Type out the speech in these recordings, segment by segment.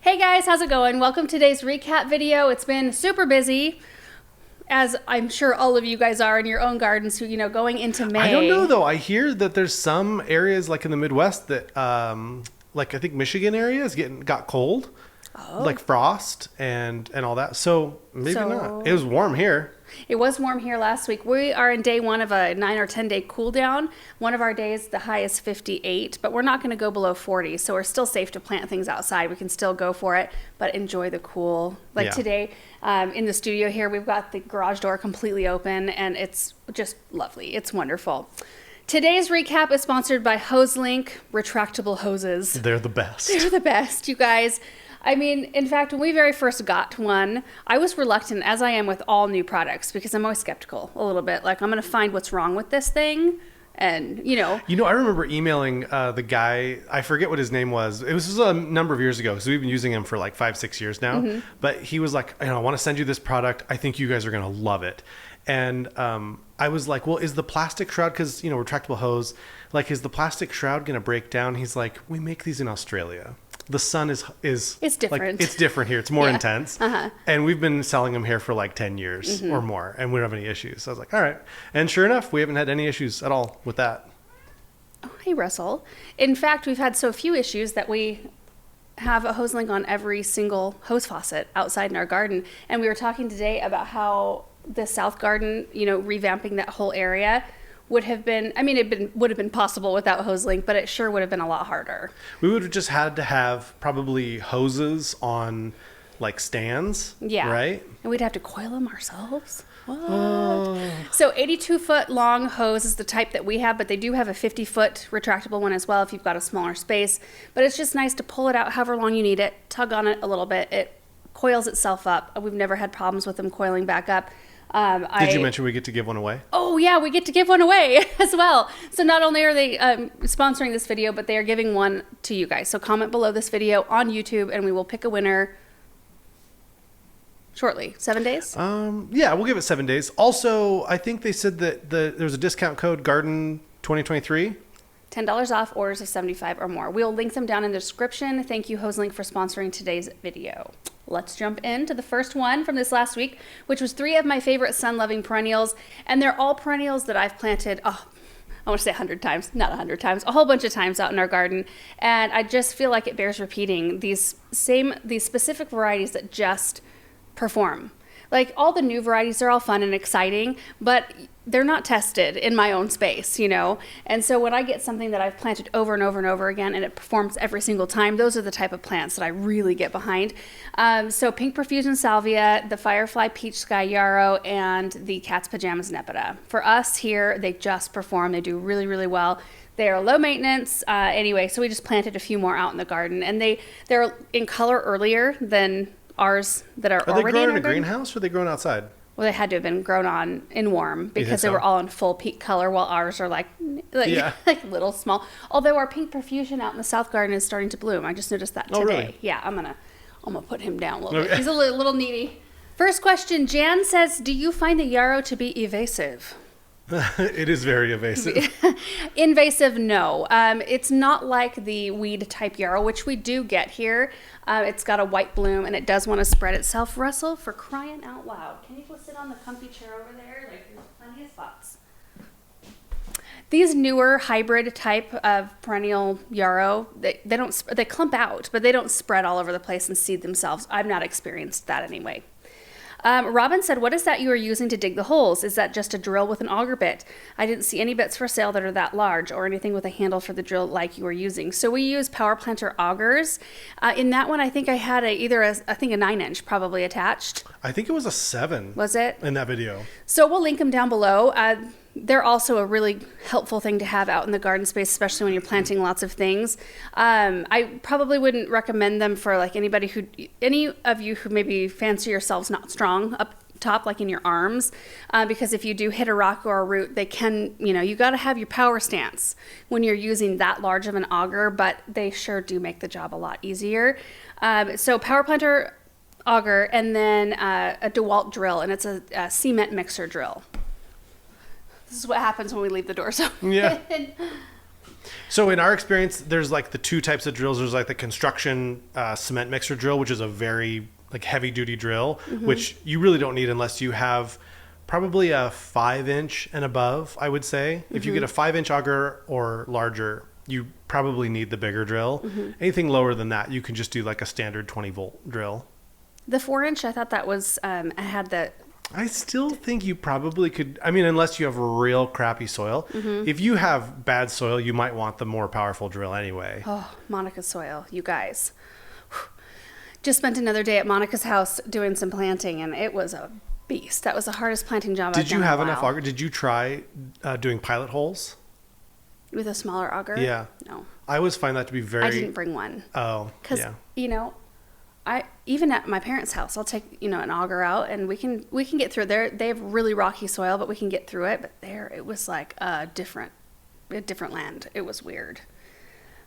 Hey guys, how's it going? Welcome to today's recap video. It's been super busy, as I'm sure all of you guys are in your own gardens, going into May. I don't know though. I hear that there's some areas like in the Midwest that, like I think Michigan area is got cold, like frost and all that. So maybe not. It was warm here. It was warm here last week. We are in day one of a 9 or 10 day cool down. One of our days, the high is 58, but we're not going to go below 40. So we're still safe to plant things outside. We can still go for it, but enjoy the cool. Today in the studio here, we've got the garage door completely open and it's just lovely. It's wonderful. Today's recap is sponsored by HoseLink retractable hoses. They're the best. They're the best, you guys. I mean, in fact, when we very first got one, I was reluctant, as I am with all new products, because I'm always skeptical a little bit. Like, I'm going to find what's wrong with this thing. And, I remember emailing the guy, I forget what his name was. It was a number of years ago. So we've been using him for like 5-6 years now. Mm-hmm. But he was like, I want to send you this product. I think you guys are going to love it. And I was like, well, is the plastic shroud, because, retractable hose, like, is the plastic shroud going to break down? He's like, we make these in Australia. The sun is it's different. Like, it's different here. It's more intense. Uh-huh. And we've been selling them here for like 10 years or more, and we don't have any issues. So I was like, all right. And sure enough, we haven't had any issues at all with that. Oh, hey, Russell. In fact, we've had so few issues that we have a HoseLink on every single hose faucet outside in our garden. And we were talking today about how the South Garden, revamping that whole area would have been, would have been possible without HoseLink, but it sure would have been a lot harder. We would have just had to have probably hoses on like stands, right? And we'd have to coil them ourselves. What? So 82-foot long hose is the type that we have, but they do have a 50-foot retractable one as well if you've got a smaller space. But it's just nice to pull it out however long you need it, tug on it a little bit. It coils itself up. We've never had problems with them coiling back up. Did you mention we get to give one away? Oh yeah, we get to give one away as well. So not only are they sponsoring this video, but they are giving one to you guys. So comment below this video on YouTube and we will pick a winner shortly. 7 days? Yeah, we'll give it 7 days. Also, I think they said that there's a discount code Garden 2023. $10 off orders of 75 or more. We'll link them down in the description. Thank you, HoseLink, for sponsoring today's video. Let's jump into the first one from this last week, which was 3 of my favorite sun-loving perennials. And they're all perennials that I've planted, I want to say 100 times, not 100 times, a whole bunch of times out in our garden. And I just feel like it bears repeating these specific varieties that just perform. Like, all the new varieties are all fun and exciting, but they're not tested in my own space, And so when I get something that I've planted over and over and over again and it performs every single time, those are the type of plants that I really get behind. So Pink Profusion Salvia, the Firefly Peach Sky Yarrow, and the Cat's Pajamas Nepeta. For us here, they just perform. They do really, really well. They are low maintenance. Anyway, so we just planted a few more out in the garden, and they're in color earlier than ours that are already they grown in a greenhouse, or are they grown outside? Well, they had to have been grown on in warm because they were all in full peak color, while ours are like little small. Although our Pink Profusion out in the South Garden is starting to bloom. I just noticed that today. Oh, really? Yeah, I'm gonna put him down a little bit. He's a little needy. First question, Jan says, do you find the yarrow to be evasive? It is very evasive. Invasive, no. It's not like the weed type yarrow, which we do get here. It's got a white bloom and it does want to spread itself. Russell, for crying out loud, can you go sit on the comfy chair over there? Like, there's plenty of spots. These newer hybrid type of perennial yarrow, they clump out, but they don't spread all over the place and seed themselves. I've not experienced that anyway. Robin said, what is that you are using to dig the holes? Is that just a drill with an auger bit? I didn't see any bits for sale that are that large or anything with a handle for the drill like you were using. So we use Power Planter augers. In that one, I think I had a 9-inch probably attached. I think it was a 7. Was it? In that video. So we'll link them down below. They're also a really helpful thing to have out in the garden space, especially when you're planting lots of things. I probably wouldn't recommend them for like any of you who maybe fancy yourselves not strong up top, like in your arms, because if you do hit a rock or a root, they can, you got to have your power stance when you're using that large of an auger, but they sure do make the job a lot easier. So Power Planter auger, and then a DeWalt drill, and it's a cement mixer drill. This is what happens when we leave the doors open. Yeah. So in our experience, there's like the two types of drills. There's like the construction cement mixer drill, which is a very like heavy duty drill, which you really don't need unless you have probably a 5-inch and above, I would say. If you get a 5-inch auger or larger, you probably need the bigger drill. Anything lower than that, you can just do like a standard 20-volt drill. The 4-inch, I thought that was, I had the... I still think you probably could, I mean, unless you have real crappy soil. If you have bad soil, you might want the more powerful drill anyway. Oh, Monica's soil, you guys. Just spent another day at Monica's house doing some planting, and it was a beast. That was the hardest planting job I've done. Did you have enough auger? Did you try doing pilot holes? With a smaller auger? Yeah. No. I always find that to be very... I didn't bring one. Oh, Because, yeah. you know, even at my parents' house, I'll take, you know, an auger out and we can get through there. They have really rocky soil, but we can get through it. But there, it was like a different land. It was weird.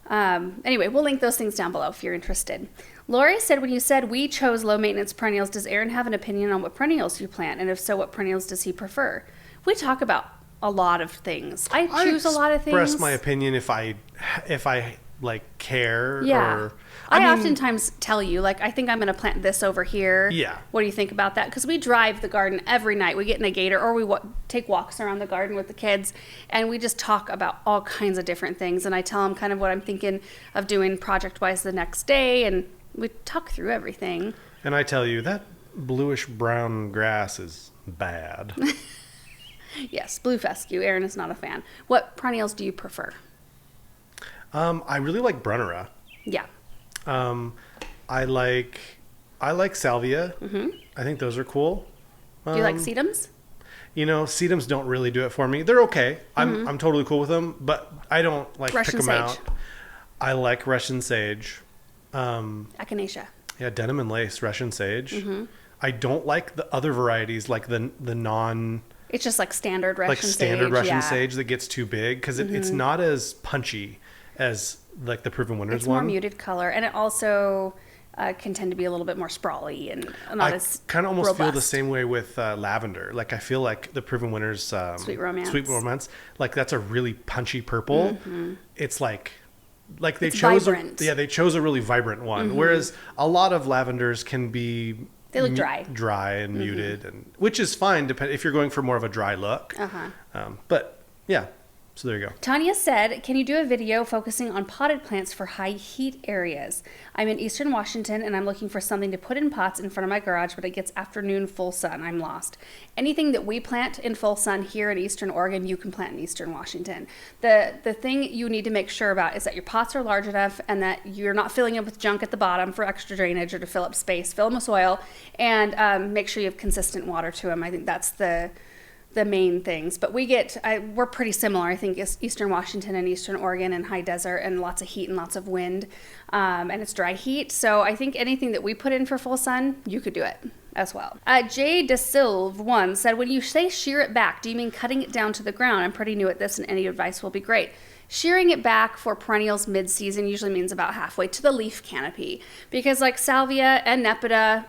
Anyway, we'll link those things down below if you're interested. Lori said, when you said we chose low maintenance perennials, does Aaron have an opinion on what perennials you plant? And if so, what perennials does he prefer? We talk about a lot of things. I choose a lot of things. I express my opinion if I like care. Yeah. Or I mean, oftentimes tell you, like, I think I'm going to plant this over here. Yeah. What do you think about that? Because we drive the garden every night. We get in a gator or we take walks around the garden with the kids, and we just talk about all kinds of different things. And I tell them kind of what I'm thinking of doing project-wise the next day, and we talk through everything. And I tell you, that bluish-brown grass is bad. Yes, blue fescue. Aaron is not a fan. What perennials do you prefer? I really like Brunnera. Yeah. I like salvia. I think those are cool. Do you like sedums? You know, sedums don't really do it for me. They're okay. I'm totally cool with them, but I don't like Russian pick them sage. out. I like Russian sage. Echinacea. Yeah, denim and lace, Russian sage. I don't like the other varieties, like the non It's just like standard Russian sage. like standard Russian yeah. sage that gets too big because it's not as punchy as like the Proven Winners It's one. more muted color, and it also can tend to be a little bit more sprawly and not I as kind of almost feel the robust. same way with lavender. Like I feel like the Proven Winners Sweet Romance. like that's a really punchy purple. It's like they It's chose vibrant. they chose a really vibrant one. Whereas a lot of lavenders can be They look dry. and muted, and which is fine if you're going for more of a dry look. But yeah, so there you go. Tanya said, can you do a video focusing on potted plants for high heat areas? I'm in Eastern Washington and I'm looking for something to put in pots in front of my garage, but it gets afternoon full sun. I'm lost. Anything that we plant in full sun here in Eastern Oregon, you can plant in Eastern Washington. The thing you need to make sure about is that your pots are large enough and that you're not filling them with junk at the bottom for extra drainage or to fill up space. Fill them with soil and make sure you have consistent water to them. I think that's the main things, but we're pretty similar. I think it's Eastern Washington and Eastern Oregon and high desert and lots of heat and lots of wind, and it's dry heat. So I think anything that we put in for full sun, you could do it as well. Jay DeSilve 1 said, when you say shear it back, do you mean cutting it down to the ground? I'm pretty new at this and any advice will be great. Shearing it back for perennials mid-season usually means about halfway to the leaf canopy, because like salvia and nepeta,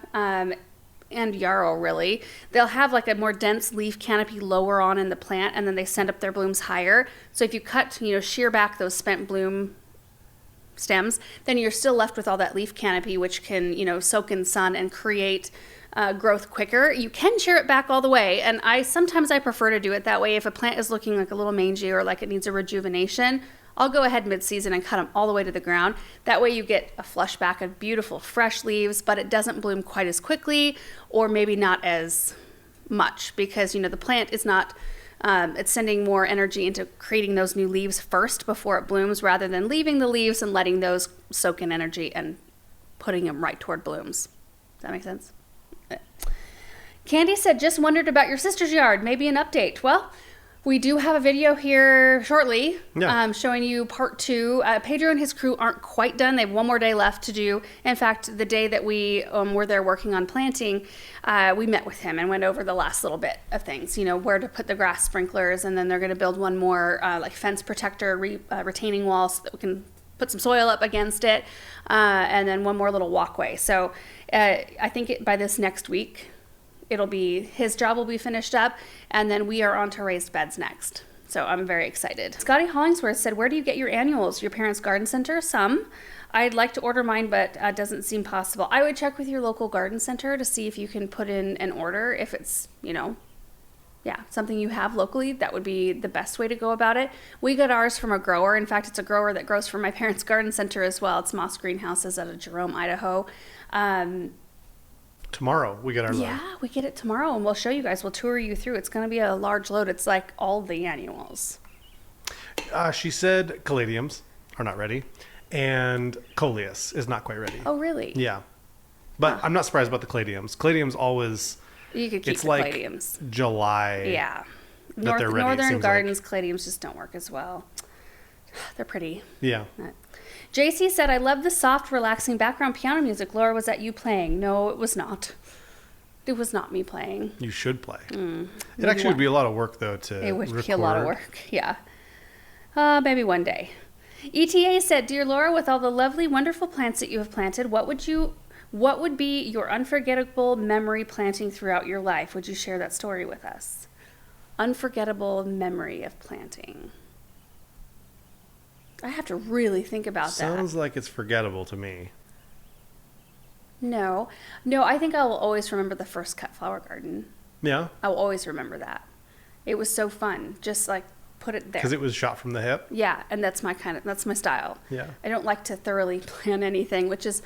and yarrow, really, they'll have like a more dense leaf canopy lower on in the plant, and then they send up their blooms higher. So if you cut, shear back those spent bloom stems, then you're still left with all that leaf canopy, which can, soak in sun and create growth quicker. You can shear it back all the way, and sometimes I prefer to do it that way. If a plant is looking like a little mangy or like it needs a rejuvenation, I'll go ahead mid-season and cut them all the way to the ground. That way you get a flush back of beautiful fresh leaves, but it doesn't bloom quite as quickly or maybe not as much because, the plant is not, it's sending more energy into creating those new leaves first before it blooms rather than leaving the leaves and letting those soak in energy and putting them right toward blooms. Does that make sense? Candy said, just wondered about your sister's yard. Maybe an update. Well, we do have a video here shortly showing you part 2. Pedro and his crew aren't quite done. They have one more day left to do. In fact, the day that we were there working on planting, we met with him and went over the last little bit of things, where to put the grass sprinklers, and then they're going to build one more fence protector, retaining wall so that we can put some soil up against it, and then one more little walkway. So I think by this next week, his job will be finished up, and then we are on to raised beds next. So I'm very excited. Scotty Hollingsworth said, where do you get your annuals? Your parents' garden center? Some. I'd like to order mine, but doesn't seem possible. I would check with your local garden center to see if you can put in an order. If it's, something you have locally, that would be the best way to go about it. We got ours from a grower. In fact, it's a grower that grows from my parents' garden center as well. It's Moss Greenhouses out of Jerome, Idaho. Tomorrow we get our load. Yeah, we get it tomorrow, and we'll show you guys. We'll tour you through. It's going to be a large load. It's like all the annuals. She said caladiums are not ready, and coleus is not quite ready. Oh, really? Yeah. But I'm not surprised about the caladiums. Caladiums always... You could keep it's the like caladiums. July. Yeah. That they're ready, Northern seems gardens, caladiums just don't work as well. They're pretty. Yeah. JC said, I love the soft, relaxing background piano music. Laura, was that you playing? No, it was not. It was not me playing. You should play. It actually would be a lot of work, though, to It would record. be a lot of work, yeah. Maybe one day. ETA said, Dear Laura, with all the lovely, wonderful plants that you have planted, what would be your unforgettable memory planting throughout your life? Would you share that story with us? Unforgettable memory of planting. I have to really think about that. Sounds like it's forgettable to me. No, I think I will always remember the first cut flower garden. Yeah? I will always remember that. It was so fun. Just like put it there. Because it was shot from the hip? Yeah, and that's my style. Yeah. I don't like to thoroughly plan anything, which is,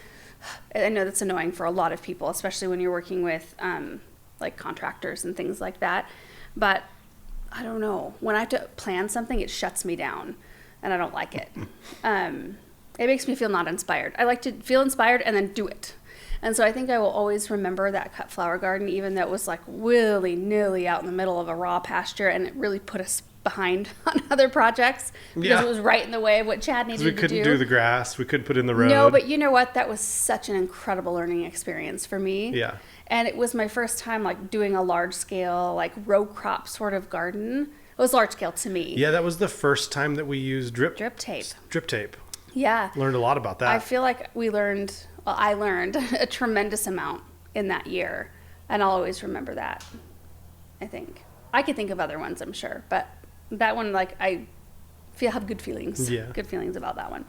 I know that's annoying for a lot of people, especially when you're working with like contractors and things like that. But I don't know. When I have to plan something, it shuts me down, and I don't like it. It makes me feel not inspired. I like to feel inspired and then do it. And so I think I will always remember that cut flower garden, even though it was like willy-nilly out in the middle of a raw pasture, and it really put us behind on other projects because it was right in the way of what Chad needed to do. We couldn't do the grass. We couldn't put in the road. No, but you know what? That was such an incredible learning experience for me. Yeah. And it was my first time like doing a large scale, like row crop sort of garden. It was large scale to me. Yeah, that was the first time that we used drip tape. Drip tape. Yeah. Learned a lot about that. I feel like I learned a tremendous amount in that year. And I'll always remember that, I think. I could think of other ones, I'm sure. But that one, like, I have good feelings. Yeah. Good feelings about that one.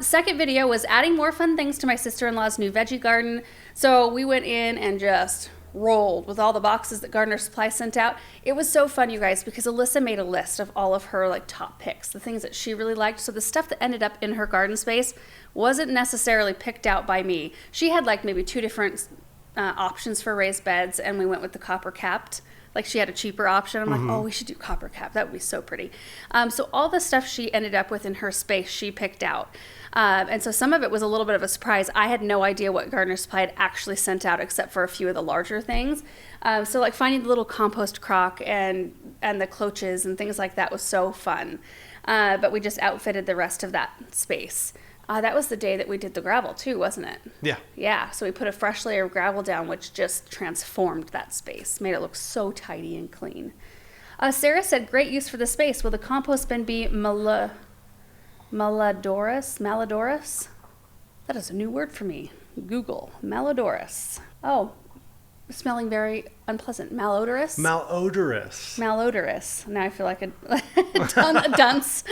Second video was adding more fun things to my sister-in-law's new veggie garden. So we went in and just rolled with all the boxes that Gardener Supply sent out. It was so fun, you guys, because Alyssa made a list of all of her like top picks, the things that she really liked. So the stuff that ended up in her garden space wasn't necessarily picked out by me. She had like maybe two different options for raised beds, and we went with the copper capped. Like she had a cheaper option. I'm like, oh, we should do copper cap. That would be so pretty. So all the stuff she ended up with in her space, she picked out. And so some of it was a little bit of a surprise. I had no idea what Gardener Supply had actually sent out except for a few of the larger things. So like finding the little compost crock and the cloches and things like that was so fun. But we just outfitted the rest of that space. That was the day that we did the gravel too, wasn't it? Yeah. Yeah, so we put a fresh layer of gravel down, which just transformed that space, made it look so tidy and clean. Sarah said, great use for the space. Will the compost bin be Malodorous? That is a new word for me. Google, Malodorous. Oh, smelling very unpleasant. Malodorous? Malodorous. Now I feel like a dunce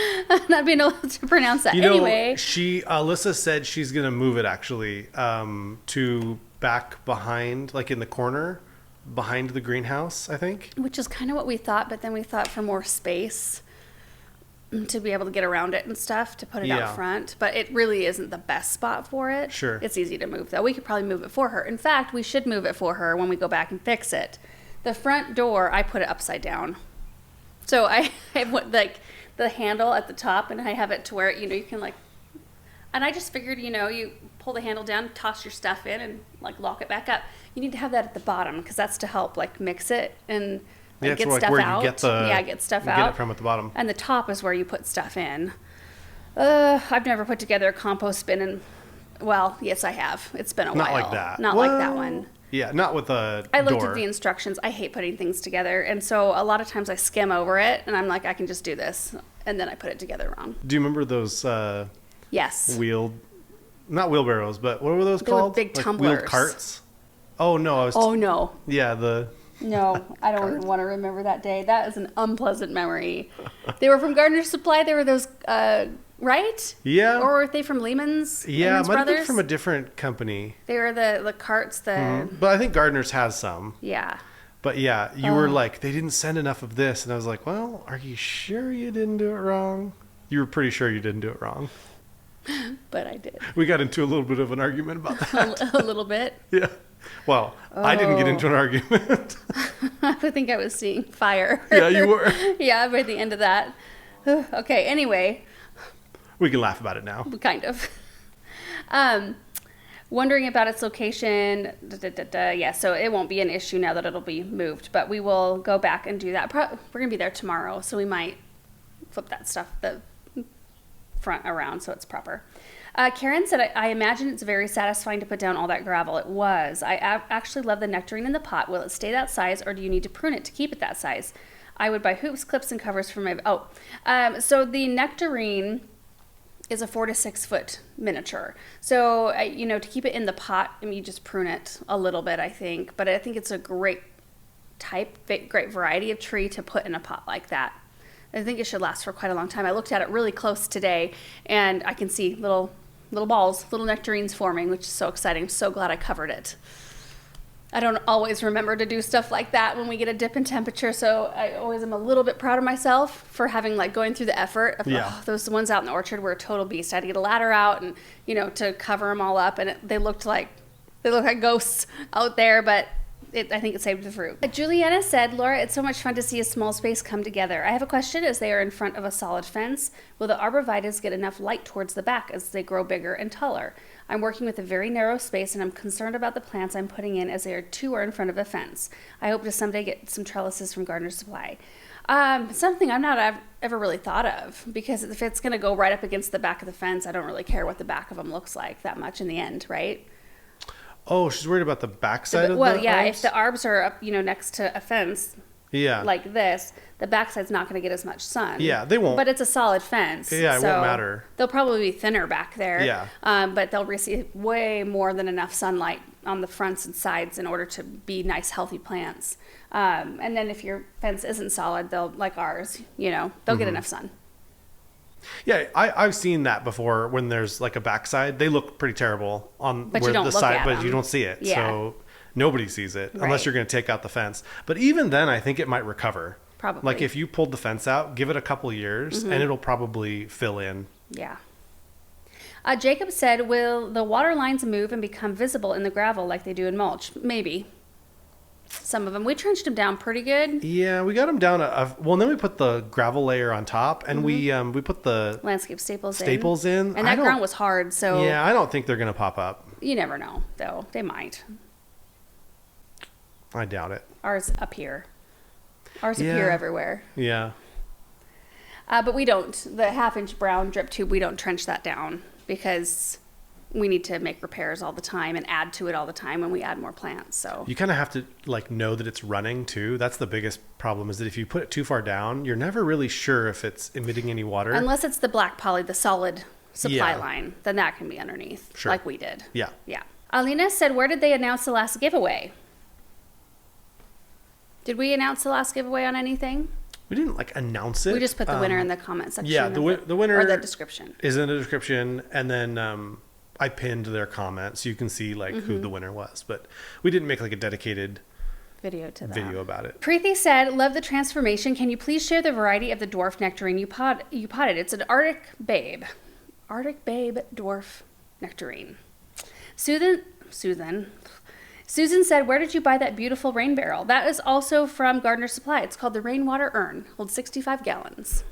not being able to pronounce that. Anyway. Alyssa said she's going to move it actually to back behind, like in the corner behind the greenhouse, I think. Which is kind of what we thought, but then we thought for more space to be able to get around it and stuff, to put it out front. But it really isn't the best spot for it. Sure. It's easy to move, though. We could probably move it for her. In fact, we should move it for her when we go back and fix it. The front door, I put it upside down. So I have like the handle at the top, and I have it to where, you can like, and I just figured, you pull the handle down, toss your stuff in, and like lock it back up. You need to have that at the bottom because that's to help like mix it and get stuff out. Get stuff out. Get it from at the bottom. And the top is where you put stuff in. I've never put together a compost bin, and well, yes, I have. It's been a while. Not like that. Not like that one. Yeah, not with a I looked at the instructions. I hate putting things together, and so a lot of times I skim over it, and I'm like, I can just do this, and then I put it together wrong. Do you remember those? Yes. Not wheelbarrows, but what were those called? Were big tumblers. Wheeled carts. Oh no, Oh no. Yeah, the No, I don't even want to remember that day. That is an unpleasant memory. They were from Gardner's Supply. They were those, right? Yeah. Or were they from Lehman's? Yeah, Lehman's might have been Brothers? from a different company. They were the carts, But I think Gardner's has some. yeah. But yeah, you were like, they didn't send enough of this. And I was like, well, are you sure you didn't do it wrong? You were pretty sure you didn't do it wrong. But I did. We got into a little bit of an argument about that. A little bit. Yeah. Well, I didn't get into an argument. I think I was seeing fire. Yeah, you were. Yeah, by the end of that. Okay, anyway, We can laugh about it now. kind of. Wondering about its location. Yeah, so it won't be an issue now that it'll be moved, but we will go back and do that. We're going to be there tomorrow, so we might flip that stuff, the front around so it's proper. Karen said, I imagine it's very satisfying to put down all that gravel. It was. I actually love the nectarine in the pot. Will it stay that size, or do you need to prune it to keep it that size? I would buy hoops, clips, and covers for my... so the nectarine is a 4 to 6 foot miniature. So, to keep it in the pot, you just prune it a little bit, I think. But I think it's a great great variety of tree to put in a pot like that. I think it should last for quite a long time. I looked at it really close today, and I can see little balls, little nectarines forming, which is so exciting. I'm so glad I covered it. I don't always remember to do stuff like that when we get a dip in temperature, so I always am a little bit proud of myself for having going through the effort of those ones out in the orchard were a total beast. I had to get a ladder out and to cover them all up, and they looked like ghosts out there, but I think it saved the fruit. Juliana said, Laura, it's so much fun to see a small space come together. I have a question. As they are in front of a solid fence, will the arborvitaes get enough light towards the back as they grow bigger and taller? I'm working with a very narrow space, and I'm concerned about the plants I'm putting in as they are in front of a fence. I hope to someday get some trellises from Gardner's Supply. Something I'm not ever really thought of, because if it's going to go right up against the back of the fence, I don't really care what the back of them looks like that much in the end, right? Oh, she's worried about the backside of well, the yeah, arbs? if the arbs are up, next to a fence like this, the backside's not going to get as much sun. Yeah, they won't. But it's a solid fence. Yeah, it won't matter. They'll probably be thinner back there. Yeah. But they'll receive way more than enough sunlight on the fronts and sides in order to be nice, healthy plants. And then if your fence isn't solid, they'll, like ours, they'll get enough sun. Yeah, I've seen that before when there's like a backside. They look pretty terrible on But where you don't the look side, at but them. you don't see it. Yeah. So nobody sees it Right. unless you're going to take out the fence. But even then, I think it might recover. Probably. Like if you pulled the fence out, give it a couple years, and it'll probably fill in. Yeah. Jacob said, will the water lines move and become visible in the gravel like they do in mulch? Maybe. Some of them. We trenched them down pretty good. Yeah, we got them down. Well, and then we put the gravel layer on top, and we put the Landscape staples in. And that ground was hard, so Yeah, I don't think they're going to pop up. you never know, though. They might. I doubt it. Ours appear everywhere. Yeah. But we don't. The 1/2-inch brown drip tube, we don't trench that down because we need to make repairs all the time and add to it all the time when we add more plants. So You kind of have to know that it's running too. That's the biggest problem, is that if you put it too far down, you're never really sure if it's emitting any water. unless it's the black poly, the solid supply Yeah. line, then that can be underneath, Sure. like we did. Yeah. Yeah. Alina said, where did they announce the last giveaway? Did we announce the last giveaway on anything? We didn't announce it. We just put the winner in the comment section. yeah, of the winner or the description. is in the description, and then I pinned their comment so you can see who the winner was. But we didn't make a dedicated Video to that. video about it. Preeti said, love the transformation. Can you please share the variety of the dwarf nectarine you potted? It's an Arctic Babe dwarf nectarine. Susan said, where did you buy that beautiful rain barrel? That is also from Gardner Supply. It's called the Rainwater Urn. Holds 65 gallons.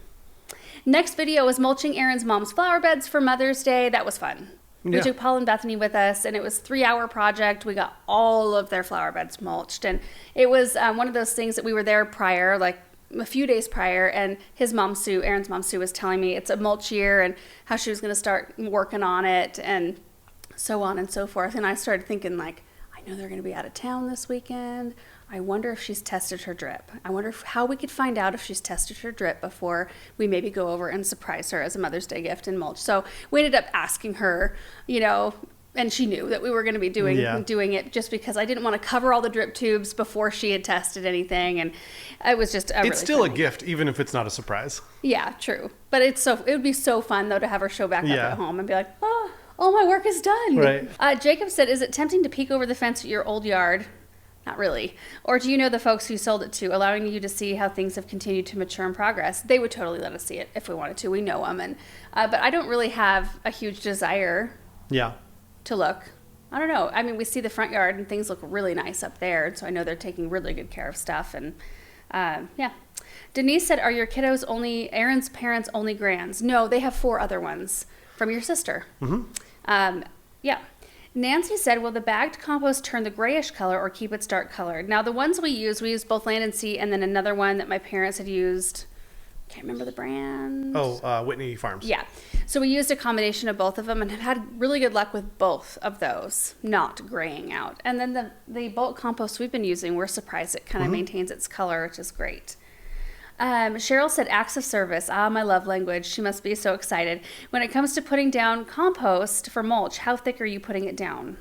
Next video was mulching Erin's mom's flower beds for Mother's Day. That was fun. We Yeah. took Paul and Bethany with us, and it was a 3-hour project. We got all of their flower beds mulched, and it was one of those things that we were there prior, a few days prior, and his mom, Sue, Erin's mom, Sue, was telling me it's a mulch year and how she was going to start working on it and so on and so forth. And I started thinking, I know they're going to be out of town this weekend. I wonder if she's tested her drip. I wonder how we could find out if she's tested her drip before we maybe go over and surprise her as a Mother's Day gift in mulch. So we ended up asking her, and she knew that we were going to be doing it just because I didn't want to cover all the drip tubes before she had tested anything, and it was just it's still a gift, even if it's not a surprise. Yeah, true. But it would be so fun though to have her show back up at home and be like, oh, all my work is done. Right. Jacob said, is it tempting to peek over the fence at your old yard? Not really. Or do you know the folks who sold it to, allowing you to see how things have continued to mature and progress? They would totally let us see it if we wanted to. We know them, and but I don't really have a huge desire. Yeah. To look. I don't know. I mean, we see the front yard and things look really nice up there. So I know they're taking really good care of stuff. And yeah. Denise said, are your kiddos Aaron's parents only grands? No, they have 4 other ones from your sister. Mm-hmm. Yeah. Nancy said, will the bagged compost turn the grayish color or keep its dark colored? Now, the ones we use both Land and Sea and then another one that my parents had used. Can't remember the brand. Whitney Farms. Yeah. So we used a combination of both of them and have had really good luck with both of those not graying out. And then the bulk compost we've been using, we're surprised it kind of maintains its color, which is great. Cheryl said acts of service. Ah, my love language. She must be so excited. When it comes to putting down compost for mulch, how thick are you putting it down?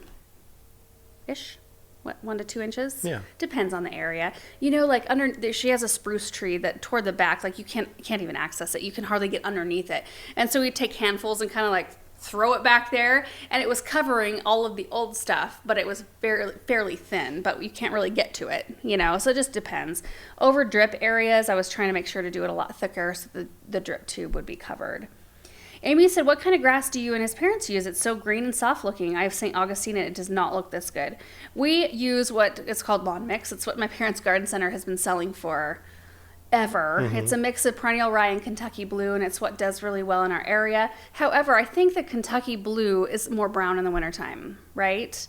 Ish? What, 1 to 2 inches? Yeah. Depends on the area. You know, like she has a spruce tree that toward the back, like you can't even access it. You can hardly get underneath it. And so we take handfuls and kind of like throw it back there, and it was covering all of the old stuff, but it was fairly thin, but you can't really get to it, you know, so it just depends. Over drip areas, I was trying to make sure to do it a lot thicker so the drip tube would be covered. Amy said, what kind of grass do you and his parents use? It's so green and soft looking. I have St. Augustine and it does not look this good. We use what is called Lawn Mix. It's what my parents' garden center has been selling for ever. Mm-hmm. It's a mix of perennial rye and Kentucky blue, and it's what does really well in our area. However, I think that Kentucky blue is more brown in the wintertime, right?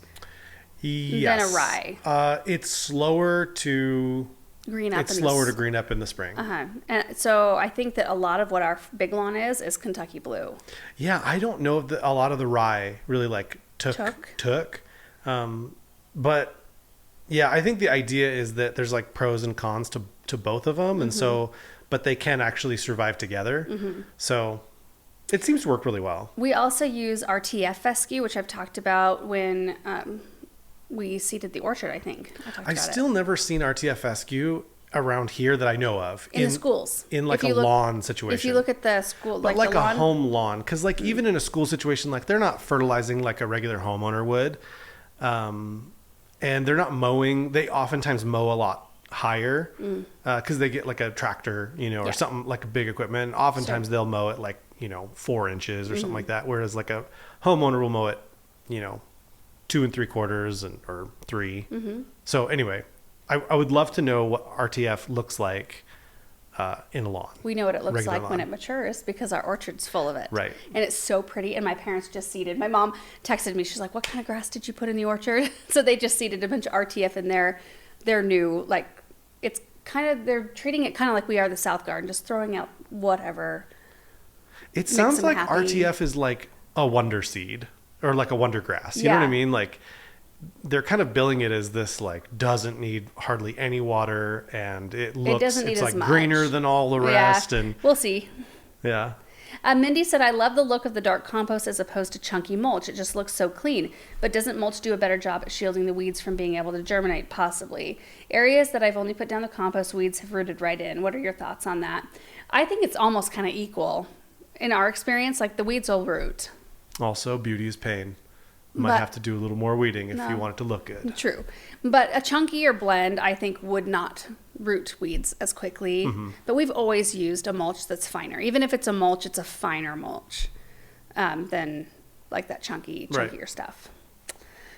Yes. Than a rye. It's slower to green up. It's slower to green up in the spring. And so I think that a lot of what our big lawn is Kentucky blue. Yeah, I don't know if a lot of the rye really like took. But yeah, I think the idea is that there's like pros and cons to both of them, and so but they can actually survive together. So it seems to work really well. We also use RTF fescue, which I've talked about when we seeded the orchard. I think I've still never seen RTF fescue around here that I know of in the schools, in like a lawn situation. If you look at the school, but like a home lawn, because like even in a school situation, like they're not fertilizing like a regular homeowner would, and they're not mowing. They oftentimes mow a lot higher because they get like a tractor, you know, or something like a big equipment. And oftentimes they'll mow it like, you know, 4 inches or something like that, whereas like a homeowner will mow it, you know, 2 3/4 or 3. So anyway, I would love to know what RTF looks like in a lawn. We know what it looks like when it matures because our orchard's full of it. Right. And it's so pretty. And my parents just seeded. My mom texted me. She's like, what kind of grass did you put in the orchard? So they just seeded a bunch of RTF in their new, like, it's kind of, they're treating it kind of like we are the South Garden, just throwing out whatever. It sounds like RTF is like a wonder seed or like a wonder grass. You know what I mean? Like they're kind of billing it as this like doesn't need hardly any water, and it's like greener than all the rest. And we'll see. Yeah. Mindy said, I love the look of the dark compost as opposed to chunky mulch. It just looks so clean. But doesn't mulch do a better job at shielding the weeds from being able to germinate? Possibly. Areas that I've only put down the compost, weeds have rooted right in. What are your thoughts on that? I think it's almost kind of equal. In our experience, like the weeds will root. Also, beauty is pain. Might have to do a little more weeding if you want it to look good. True. But a chunkier blend, I think, would not root weeds as quickly. But we've always used a mulch that's finer. Even if it's a mulch, it's a finer mulch than like that chunkier stuff.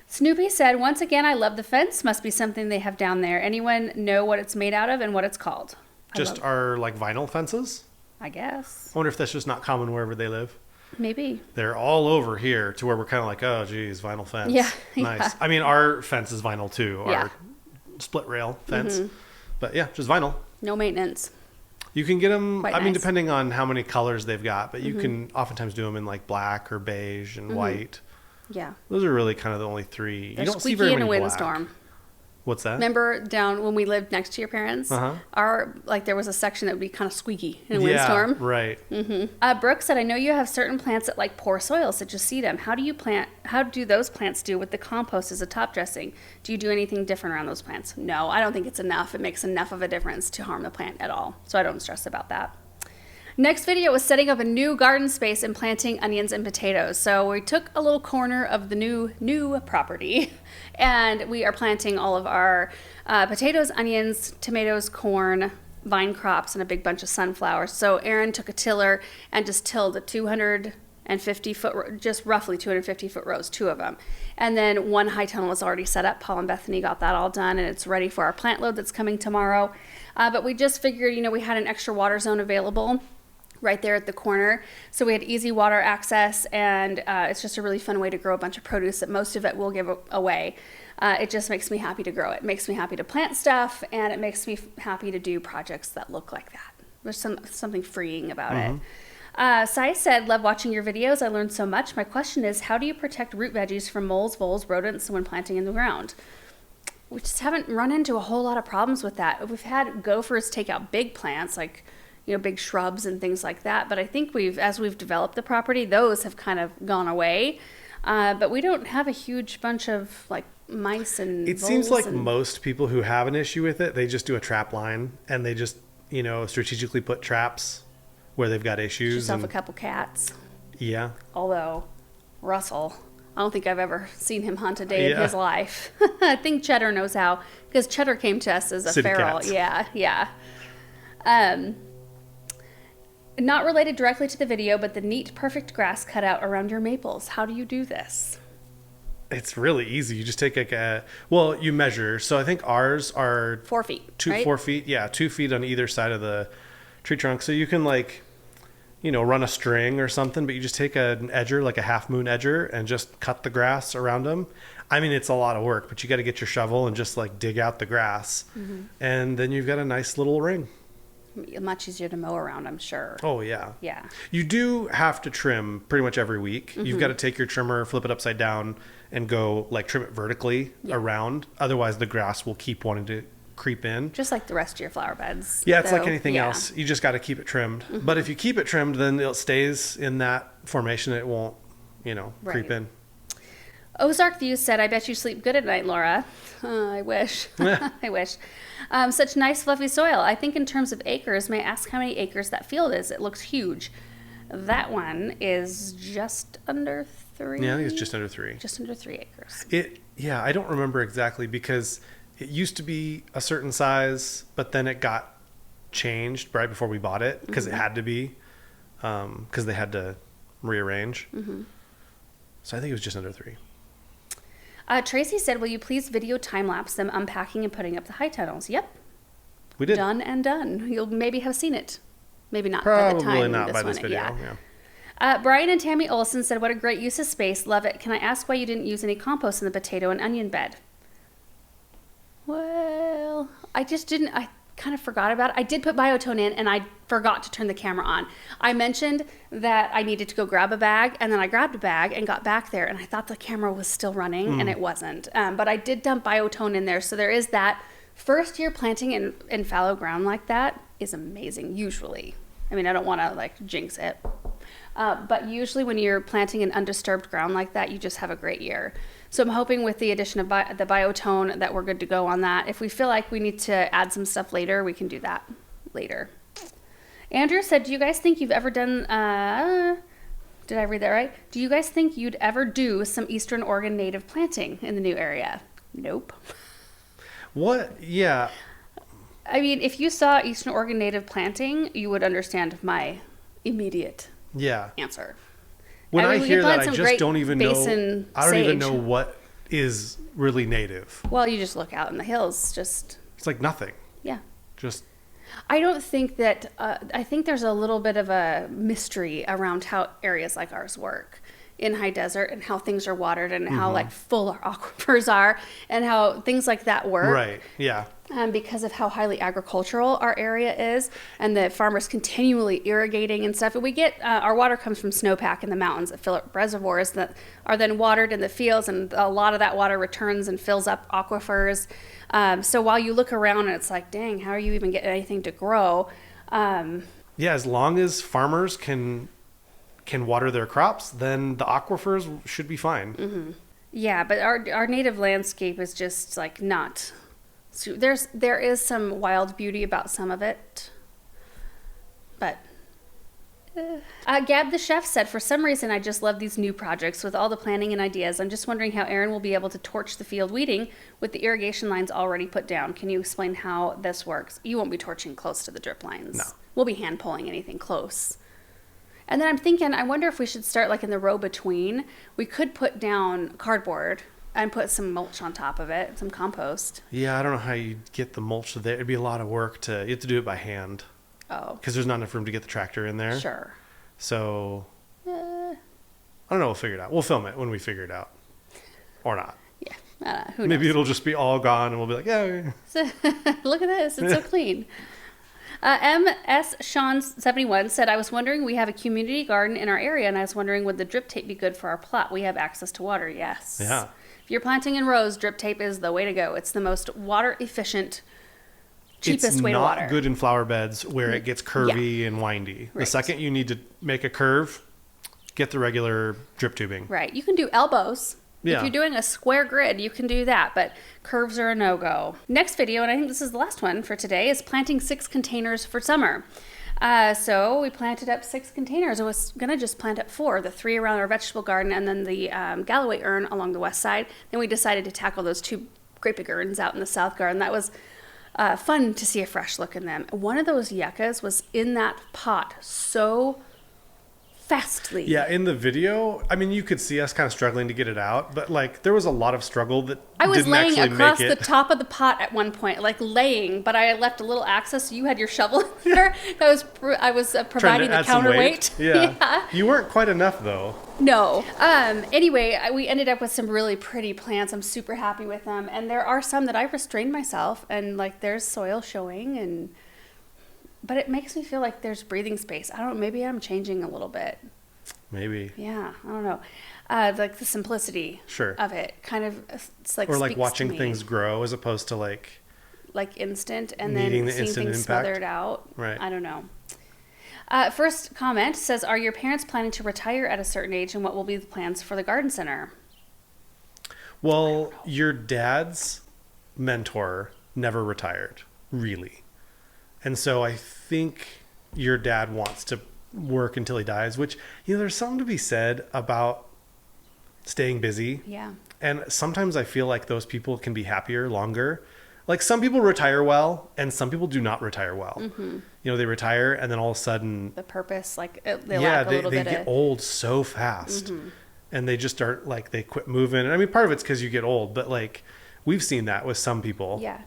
Snoopy said, once again, I love the fence. Must be something they have down there. Anyone know what it's made out of and what it's called? Just our like vinyl fences? I guess. I wonder if that's just not common wherever they live. Maybe. They're all over here to where we're kind of like, oh, geez, vinyl fence. Yeah. Nice. Yeah. I mean, our fence is vinyl too. Our split rail fence. But yeah, just vinyl. No maintenance. You can get them, Quite I mean, nice. depending on how many colors they've got, but you can oftentimes do them in like black or beige and white. Yeah. Those are really kind of the only three. They're you don't see squeaky very in many a black. windstorm. What's that? Remember down when we lived next to your parents? There was a section that would be kind of squeaky in a Yeah, windstorm. right. Brooke said, I know you have certain plants that like poor soil, such as sedum. How do those plants do with the compost as a top dressing? Do you do anything different around those plants? No, I don't think it's enough. It makes enough of a difference to harm the plant at all. So I don't stress about that. Next video was setting up a new garden space and planting onions and potatoes. So we took a little corner of the new property and we are planting all of our potatoes, onions, tomatoes, corn, vine crops, and a big bunch of sunflowers. So Aaron took a tiller and just tilled a 250 foot, just roughly 250 foot rows, 2 of them. And then one high tunnel was already set up. Paul and Bethany got that all done and it's ready for our plant load that's coming tomorrow. But we just figured, we had an extra water zone available right there at the corner. So we had easy water access and it's just a really fun way to grow a bunch of produce that most of it will give away. It just makes me happy to grow it. It makes me happy to plant stuff and it makes me happy to do projects that look like that. There's something freeing about it. Sai said, love watching your videos. I learned so much. My question is, how do you protect root veggies from moles, voles, rodents when planting in the ground? We just haven't run into a whole lot of problems with that. We've had gophers take out big plants like big shrubs and things like that. But I think as we've developed the property, those have kind of gone away. But we don't have a huge bunch of like mice and It seems like most people who have an issue with it, they just do a trap line and they just, strategically put traps where they've got issues. Yourself a couple cats. Yeah. Although Russell, I don't think I've ever seen him hunt a day in his life. I think Cheddar knows how, because Cheddar came to us as a City feral. cats. Yeah. Not related directly to the video, but the neat, perfect grass cutout around your maples. How do you do this? It's really easy. You just take you measure. So I think ours are 4 feet, 4 feet. Yeah, 2 feet on either side of the tree trunk. So you can run a string or something, but you just take an edger, like a half moon edger, and just cut the grass around them. I mean, it's a lot of work, but you got to get your shovel and just dig out the grass. And then you've got a nice little ring. Much easier to mow around, I'm sure. Oh, yeah. Yeah. You do have to trim pretty much every week. You've got to take your trimmer, flip it upside down, and go trim it vertically around. Otherwise, the grass will keep wanting to creep in. Just like the rest of your flower beds. Yeah, it's like anything else. You just got to keep it trimmed. But if you keep it trimmed, then it stays in that formation. It won't, creep in. Ozark View said, I bet you sleep good at night, Laura. I wish. I wish. Such nice fluffy soil. I think in terms of acres, may I ask how many acres that field is? It looks huge. That one is just under 3. Yeah, I think it's just under 3. Just under 3 acres. I don't remember exactly because it used to be a certain size, but then it got changed right before we bought it because it had to be, because they had to rearrange. So I think it was just under 3. Tracy said, will you please video time-lapse them unpacking and putting up the high tunnels? Yep. We did. Done and done. You'll maybe have seen it. Maybe not Probably by the time not by this video. Yeah. Brian and Tammy Olson said, what a great use of space. Love it. Can I ask why you didn't use any compost in the potato and onion bed? Well, I just didn't. I kind of forgot about it. I did put Biotone in and I forgot to turn the camera on. I mentioned that I needed to go grab a bag and then I grabbed a bag and got back there and I thought the camera was still running and it wasn't. But I did dump Biotone in there. So there is that. First year planting in fallow ground like that is amazing, usually. I mean, I don't want to jinx it. But usually when you're planting in undisturbed ground like that, you just have a great year. So I'm hoping with the addition of the Biotone that we're good to go on that. If we feel like we need to add some stuff later, we can do that later. Andrew said, do you guys think you've ever done, did I read that right? Do you guys think you'd ever do some Eastern Oregon native planting in the new area? Nope. What? Yeah. I mean, if you saw Eastern Oregon native planting, you would understand my immediate answer. When I we hear can that, plant I some just don't even know. I don't even sage. know what is really native. Well, you just look out in the hills, It's like nothing. Yeah. Just. I don't think that, I think there's a little bit of a mystery around how areas like ours work. in high desert and how things are watered and how like full our aquifers are and how things like that work. Right. Yeah. Because of how highly agricultural our area is and the farmers continually irrigating and stuff. And we get, our water comes from snowpack in the mountains that fill up reservoirs that are then watered in the fields, and a lot of that water returns and fills up aquifers. So while you look around and it's like, dang, how are you even getting anything to grow? Yeah, as long as farmers can water their crops, then the aquifers should be fine. Yeah, but our native landscape is just like not. So there is some wild beauty about some of it, but Gab the chef said, for some reason I just love these new projects with all the planning and ideas. I'm just wondering how Aaron will be able to torch the field weeding with the irrigation lines already put down. Can you explain how this works? You won't be torching close to the drip lines. No. We'll be hand pulling anything close. And then I'm thinking, I wonder if we should start like in the row between. We could put down cardboard and put some mulch on top of it, some compost. Yeah, I don't know how you get the mulch there. It'd be a lot of work you have to do it by hand. Oh. Because there's not enough room to get the tractor in there. Sure. So, I don't know, we'll figure it out. We'll film it when we figure it out. Or not. Yeah, who knows? Maybe it'll just be all gone and we'll be like, yeah. Look at this, it's so clean. MS Sean 71 said, I was wondering, we have a community garden in our area, and I was wondering, would the drip tape be good for our plot? We have access to water. Yes. Yeah. If you're planting in rows, drip tape is the way to go. It's the most water efficient, cheapest way to water. It's not good in flower beds where it gets curvy and windy. Right. The second you need to make a curve, get the regular drip tubing. Right. You can do elbows. Yeah. If you're doing a square grid, you can do that, but curves are a no-go. Next video, and I think this is the last one for today, is planting 6 containers for summer. So we planted up 6 containers. I was going to just plant up 4, the 3 around our vegetable garden and then the Galloway urn along the west side. Then we decided to tackle those 2 great big urns out in the south garden. That was fun to see a fresh look in them. One of those yuccas was in that pot so fastly. Yeah, in the video, I mean, you could see us kind of struggling to get it out, but like there was a lot of struggle that I was didn't laying actually across make the it. top of the pot at one point, like laying, but I left a little access, so you had your shovel in there. I was Trying providing to the add some counterweight. weight. Yeah. You weren't quite enough though. No. Anyway, we ended up with some really pretty plants. I'm super happy with them, and there are some that I restrained myself, and like there's soil showing, but it makes me feel like there's breathing space. I don't know. Maybe I'm changing a little bit. Maybe. Yeah, I don't know. Like the simplicity of it, kind of, it's like, or like speaks to watching me. things grow as opposed to like Instant, and needing then the seeing instant things impact. smothered out. Right. I don't know. First comment says, are your parents planning to retire at a certain age, and what will be the plans for the garden center? Well, your dad's mentor never retired, really. And so I think your dad wants to work until he dies, which, there's something to be said about staying busy. Yeah. And sometimes I feel like those people can be happier longer. Like some people retire well and some people do not retire well. Mm-hmm. They retire and then all of a sudden, The purpose, like they lack a little they bit get of. old so fast. Mm-hmm. And they just start like they quit moving. I mean, part of it's because you get old, but like we've seen that with some people. Yeah.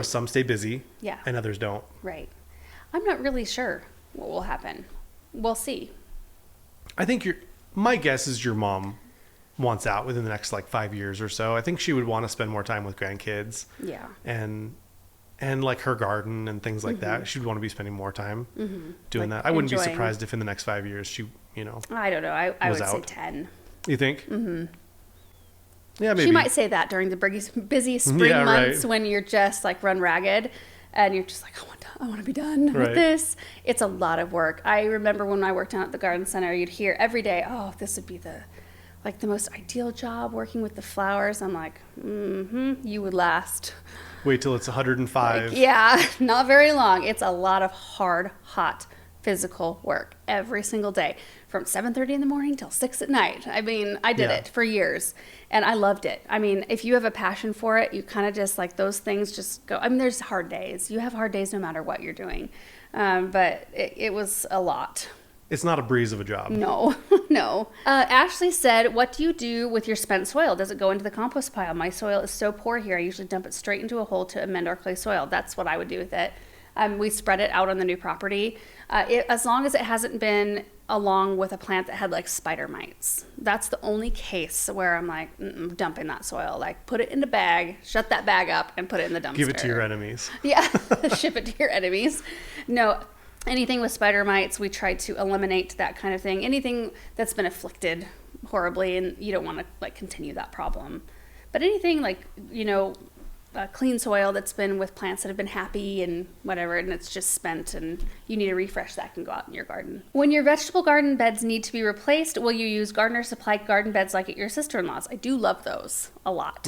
Some stay busy. Yeah. And others don't. Right. I'm not really sure what will happen. We'll see. I think my guess is your mom wants out within the next like 5 years or so. I think she would want to spend more time with grandkids. Yeah. And like her garden and things like that. She'd want to be spending more time doing Like that. I wouldn't be enjoying. surprised if in the next 5 years she, I don't know. I was would say out. 10. You think? Mm-hmm. Yeah, maybe. She might say that during the busy spring Yeah, months right. when you're just like run ragged and you're just like, I want to be done with Right. this. It's a lot of work. I remember when I worked down at the garden center, you'd hear every day, oh, this would be the most ideal job working with the flowers. I'm like, you would last. Wait till it's 105. Yeah, not very long. It's a lot of hard, hot, physical work every single day from 7:30 in the morning till 6 at night. I mean, I did Yeah. it for years and I loved it. I mean, if you have a passion for it, you kind of just like those things just go. I mean, there's hard days. You have hard days no matter what you're doing. But it was a lot. It's not a breeze of a job. No, no. Ashley said, what do you do with your spent soil? Does it go into the compost pile? My soil is so poor here. I usually dump it straight into a hole to amend our clay soil. That's what I would do with it. We spread it out on the new property. As long as it hasn't been along with a plant that had like spider mites. That's the only case where I'm like, dumping that soil. Like, put it in a bag, shut that bag up, and put it in the dumpster. Give it to your enemies. Yeah, ship it to your enemies. No, anything with spider mites, we try to eliminate that kind of thing. Anything that's been afflicted horribly, and you don't want to like continue that problem. But anything like, clean soil that's been with plants that have been happy and whatever, and it's just spent and you need to refresh, that can go out in your garden. When your vegetable garden beds need to be replaced, will you use gardener supplied garden beds like at your sister-in-law's? I do love those a lot.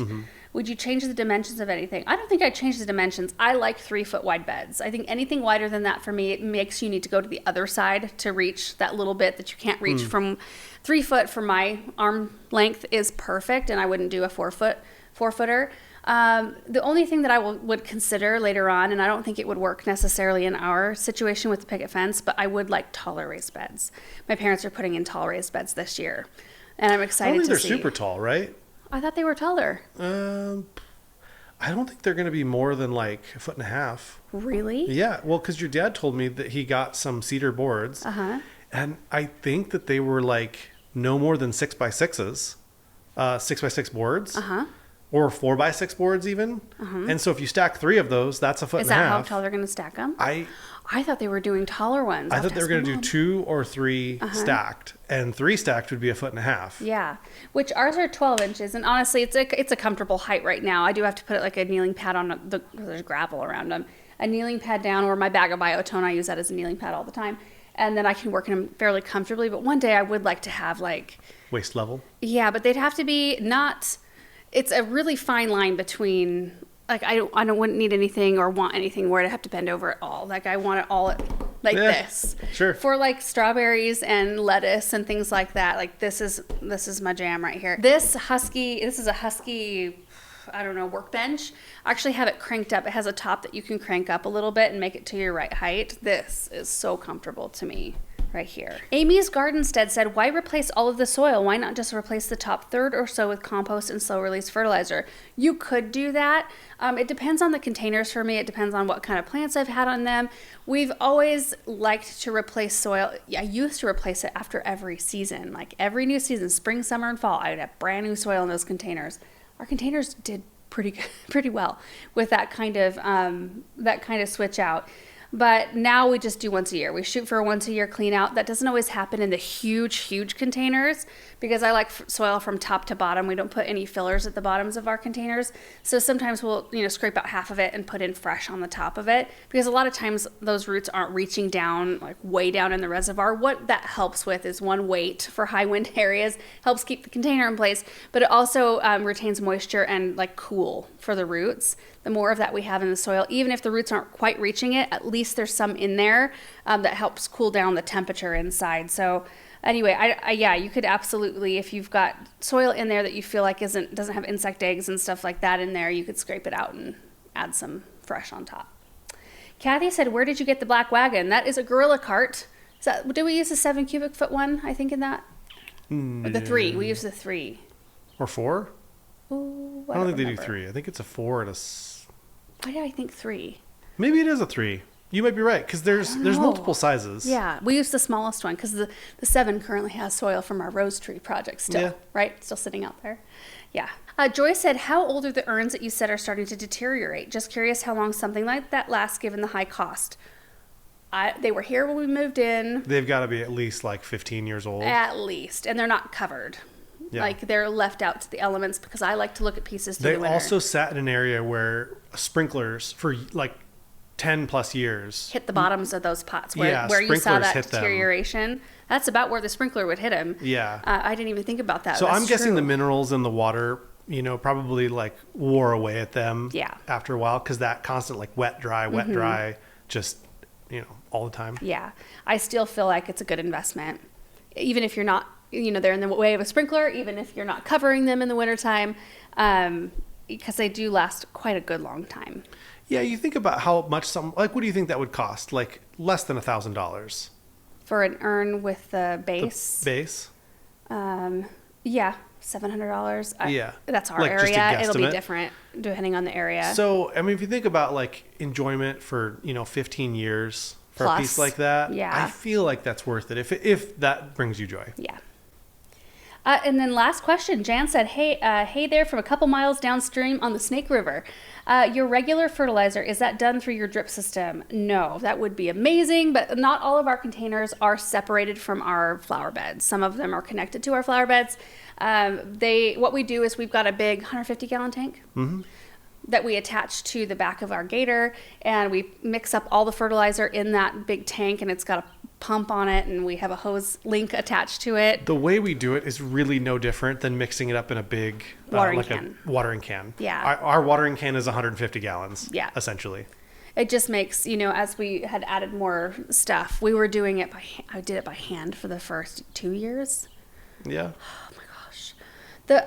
Would you change the dimensions of anything? I don't think I'd change the dimensions. I like 3-foot wide beds. I think anything wider than that for me, it makes you need to go to the other side to reach that little bit that you can't reach from 3 foot. For my arm length is perfect, and I wouldn't do a 4-footer. The only thing that I would consider later on, and I don't think it would work necessarily in our situation with the picket fence, but I would like taller raised beds. My parents are putting in tall raised beds this year, and I'm I excited don't to think see. they're super tall, right? I thought they were taller. I don't think they're going to be more than like 1.5 feet. Really? Yeah, well, because your dad told me that he got some cedar boards, and I think that they were like no more than 6x6s, 6x6 boards, or 4x6 boards even. And so if you stack 3 of those, that's 1.5 feet. Is that how tall they're going to stack them? I thought they were doing taller ones. I thought they were going to do 2 or 3 stacked, and 3 stacked would be 1.5 feet. Yeah, which ours are 12 inches, and honestly, it's a comfortable height right now. I do have to put like a kneeling pad on there's gravel around them, a kneeling pad down, or my bag of Biotone. I use that as a kneeling pad all the time, and then I can work in them fairly comfortably. But one day I would like to have like Waist level. Yeah, but they'd have to be not. It's a really fine line between. Like, I wouldn't need anything or want anything where I'd have to bend over at all. Like, I want it all like this. Sure. For like strawberries and lettuce and things like that. Like, this is my jam right here. This is a husky, I don't know, workbench. I actually have it cranked up. It has a top that you can crank up a little bit and make it to your right height. This is so comfortable to me. Right here. Amy's Gardenstead said, why replace all of the soil? Why not just replace the top third or so with compost and slow release fertilizer? You could do that. It depends on the containers for me. It depends on what kind of plants I've had on them. We've always liked to replace soil. I used to replace it after every season. Like every new season, spring, summer, and fall, I would have brand new soil in those containers. Our containers did pretty well with that kind of switch out. But now we just do once a year. We shoot for a once a year clean out. That doesn't always happen in the huge containers because I like soil from top to bottom. We don't put any fillers at the bottoms of our containers. So sometimes we'll, scrape out half of it and put in fresh on the top of it because a lot of times those roots aren't reaching down, like way down in the reservoir. What that helps with is one, weight for high wind areas, helps keep the container in place, but it also retains moisture and like cool for the roots. The more of that we have in the soil, even if the roots aren't quite reaching it, at least there's some in there that helps cool down the temperature inside. So anyway, yeah, you could absolutely, if you've got soil in there that you feel like doesn't have insect eggs and stuff like that in there, you could scrape it out and add some fresh on top. Kathy said, where did you get the black wagon? That is a Gorilla Cart. Did we use the 7 cubic foot one, I think, in that? Or the 3. We used the 3. Or 4? Ooh, I don't think they do 3. I think it's a 4 and a... Why did I think 3? Maybe it is a 3. You might be right, because there's multiple sizes. Yeah, we use the smallest one because the 7 currently has soil from our rose tree project still, right? Still sitting out there. Yeah. Joy said, how old are the urns that you said are starting to deteriorate? Just curious how long something like that lasts given the high cost. They were here when we moved in. They've got to be at least like 15 years old. At least. And they're not covered. Yeah. Like they're left out to the elements because I like to look at pieces through the winter. They also sat in an area where sprinklers for like 10 plus years hit the bottoms of those pots where you saw that deterioration. That's about where the sprinkler would hit them. Yeah. I didn't even think about that. So I'm guessing the minerals in the water, probably like wore away at them after a while because that constant like wet, dry, just, all the time. Yeah. I still feel like it's a good investment. Even if you're not, they're in the way of a sprinkler, even if you're not covering them in the wintertime, because they do last quite a good long time. Yeah, you think about how much what do you think that would cost? Like less than $1,000 for an urn with the base. The base. Yeah, $700. Yeah, that's our area. It'll be different depending on the area. So, I mean, if you think about like enjoyment for 15 years for a plus. piece like that. Yeah. I feel like that's worth it if that brings you joy. Yeah. And then last question, Jan said, hey there from a couple miles downstream on the Snake River. Your regular fertilizer, is that done through your drip system? No, that would be amazing, but not all of our containers are separated from our flower beds. Some of them are connected to our flower beds. What we do is we've got a big 150 gallon tank. That we attach to the back of our gator, and we mix up all the fertilizer in that big tank, and it's got a pump on it, and we have a hose link attached to it. The way we do it is really no different than mixing it up in a big Watering like can. a watering can. Yeah. Our watering can is 150 gallons. Yeah. Essentially. It just makes, as we had added more stuff, we were doing it I did it by hand for the first 2 years. Yeah.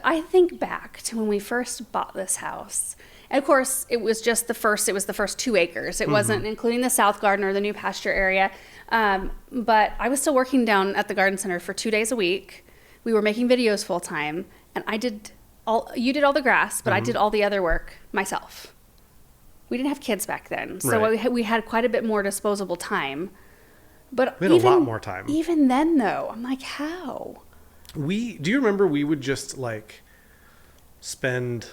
I think back to when we first bought this house. And of course, it was the first 2 acres. It wasn't including the South Garden or the new pasture area. But I was still working down at the garden center for 2 days a week. We were making videos full time, and you did all the grass, but I did all the other work myself. We didn't have kids back then, so Right. we had quite a bit more disposable time. But We had a lot more time. Even then, though, I'm like, how? Do you remember we would just like spend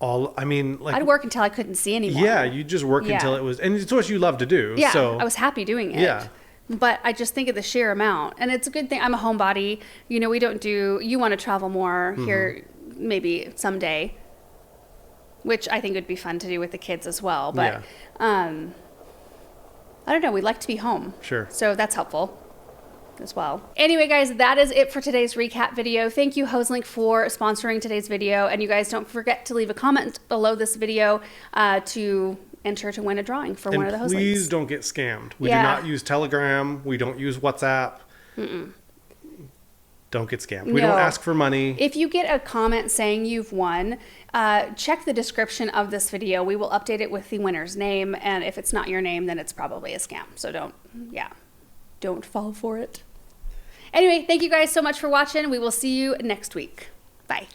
I'd work until I couldn't see anymore. Yeah, you just work Yeah. until it was, and it's what you love to do. Yeah, So I was happy doing it. Yeah. But I just think of the sheer amount. And it's a good thing. I'm a homebody. You want to travel more here maybe someday, which I think would be fun to do with the kids as well. But I don't know. We'd like to be home. Sure. So that's helpful as well. Anyway, guys, that is it for today's recap video. Thank you, Hoselink, for sponsoring today's video. And you guys don't forget to leave a comment below this video to enter to win a drawing for one of the Hoselinks. Please don't get scammed. We do not use Telegram. We don't use WhatsApp. Don't get scammed. We don't ask for money. If you get a comment saying you've won, check the description of this video. We will update it with the winner's name. And if it's not your name, then it's probably a scam. So don't fall for it. Anyway, thank you guys so much for watching. We will see you next week. Bye.